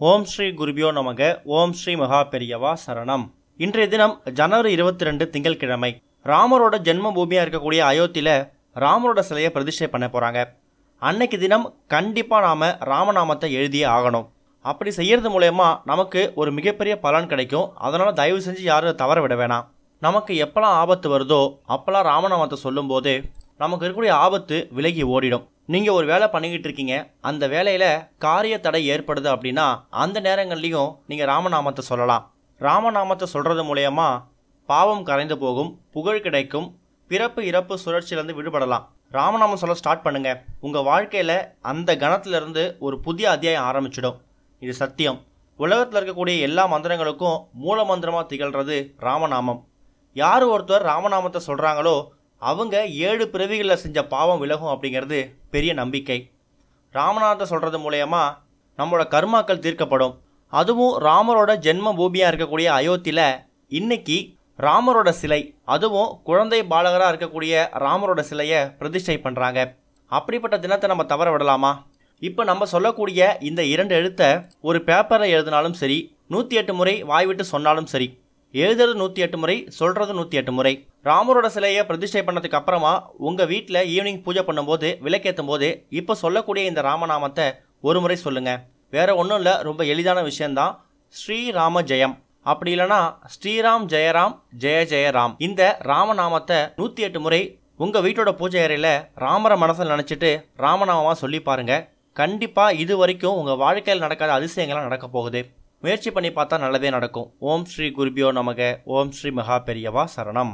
ஓம் ஸ்ரீ குருபியோ நமக. ஓம் ஸ்ரீ மகா பெரியவா சரணம். இன்றைய தினம் ஜனவரி 22 திங்கட்கிழமை. ராமரோட ஜென்ம பூமியாக இருக்கக்கூடிய அயோத்தியில் ராமரோட சிலையை பிரதிஷ்டை பண்ண போகிறாங்க. அன்னைக்கு தினம் கண்டிப்பாக நாம் ராமநாமத்தை எழுதியே ஆகணும். அப்படி செய்கிறது மூலயமா நமக்கு ஒரு மிகப்பெரிய பலன் கிடைக்கும். அதனால் தயவு செஞ்சு யாரும் தவற விட வேணாம். நமக்கு எப்போல்லாம் ஆபத்து வருதோ அப்போல்லாம் ராமநாமத்தை சொல்லும்போது நமக்கு இருக்கக்கூடிய ஆபத்து விலகி ஓடிடும். நீங்கள் ஒரு வேலை பண்ணிக்கிட்டு இருக்கீங்க, அந்த வேலையில் காரிய தடை ஏற்படுது அப்படின்னா அந்த நேரங்கள்லையும் நீங்கள் ராமநாமத்தை சொல்லலாம். ராமநாமத்தை சொல்கிறது மூலயமா பாவம் கரைந்து போகும், புகழ் கிடைக்கும், பிறப்பு இறப்பு சுழற்சியிலேருந்து விடுபடலாம். ராமநாமம் சொல்ல ஸ்டார்ட் பண்ணுங்க. உங்கள் வாழ்க்கையில் அந்த கணத்திலிருந்து ஒரு புதிய அத்தியாயம் ஆரம்பிச்சிடும். இது சத்தியம். உலகத்தில் இருக்கக்கூடிய எல்லா மந்திரங்களுக்கும் மூல மந்திரமாக திகழ்கிறது ராமநாமம். யார் ஒருத்தர் ராமநாமத்தை சொல்கிறாங்களோ அவங்க 7 பிறவிகளில் செஞ்ச பாவம் விலகும் அப்படிங்கிறது பெரிய நம்பிக்கை. ராமநாமத்தை சொல்கிறது மூலயமா நம்மளோட கர்மாக்கள் தீர்க்கப்படும். அதுவும் ராமரோட ஜென்ம பூமியாக இருக்கக்கூடிய அயோத்தியில் இன்னைக்கு ராமரோட சிலை, அதுவும் குழந்தை பாலகராக இருக்கக்கூடிய ராமரோட சிலையை பிரதிஷ்டை பண்ணுறாங்க. அப்படிப்பட்ட தினத்தை நம்ம தவற விடலாமா? இப்போ நம்ம சொல்லக்கூடிய இந்த 2 எழுத்தை ஒரு பேப்பரில் எழுதினாலும் சரி, 108 முறை வாய்விட்டு சொன்னாலும் சரி. எழுதுறது 108 முறை, சொல்கிறது 108 முறை. ராமரோட சிலையை பிரதிஷ்டை பண்ணதுக்கு அப்புறமா உங்கள் வீட்டில் ஈவினிங் பூஜை பண்ணும்போது விளக்கேற்றும் போது இப்போ சொல்லக்கூடிய இந்த ராமநாமத்தை ஒரு முறை சொல்லுங்கள். வேற ஒன்றும் இல்லை, ரொம்ப எளிதான விஷயந்தான். ஸ்ரீராம ஜெயம், அப்படி இல்லைனா ஸ்ரீராம் ஜெயராம் ஜெய ஜெயராம். இந்த ராமநாமத்தை 108 முறை உங்கள் வீட்டோட பூஜை அறையில் ராமரை மனசில் நினச்சிட்டு ராமநாமமாக சொல்லி பாருங்கள். கண்டிப்பாக இது வரைக்கும் உங்கள் வாழ்க்கையில் நடக்காத அதிசயங்கள்லாம் நடக்க போகுது. முயற்சி பண்ணி பார்த்தா நல்லதே நடக்கும். ஓம் ஸ்ரீ குருபியோ நமக. ஓம் ஸ்ரீ மகா பெரியவா சரணம்.